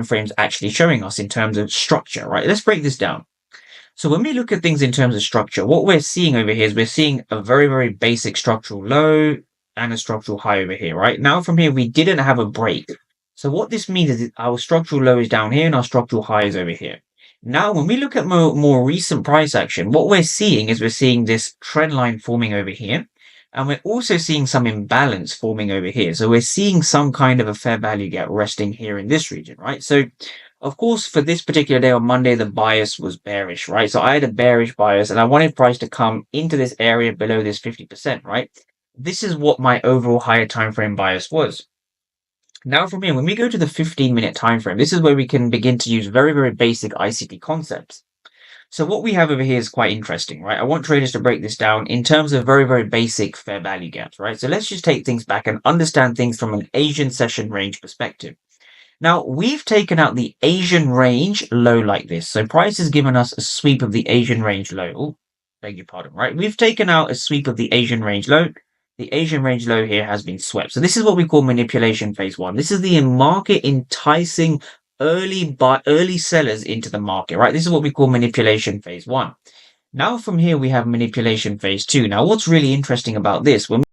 frames actually showing us in terms of structure, right? Let's break this down. So when we look at things in terms of structure, what we're seeing over here is we're seeing a very, very basic structural low and a structural high over here, right? Now from here, we didn't have a break. So what this means is that our structural low is down here and our structural high is over here. Now, when we look at more recent price action, what we're seeing is we're seeing this trend line forming over here. And we're also seeing some imbalance forming over here. So we're seeing some kind of a fair value gap resting here in this region, right? So of course, for this particular day on Monday, the bias was bearish, right? So I had a bearish bias and I wanted price to come into this area below this 50%, right? This is what my overall higher time frame bias was. Now from here, when we go to the 15-minute time frame, this is where we can begin to use very, very basic ICT concepts. So what we have over here is quite interesting, right? I want traders to break this down in terms of very, very basic fair value gaps, right? So let's just take things back and understand things from an Asian session range perspective. Now, we've taken out the Asian range low like this. So price has given us a sweep of the Asian range low. Oh, beg your pardon, right? We've taken out a sweep of the Asian range low. The Asian range low here has been swept. So this is what we call manipulation phase one. This is the market enticing early sellers into the market, right? This is what we call manipulation phase one. Now from here, we have manipulation phase two. Now, what's really interesting about this, when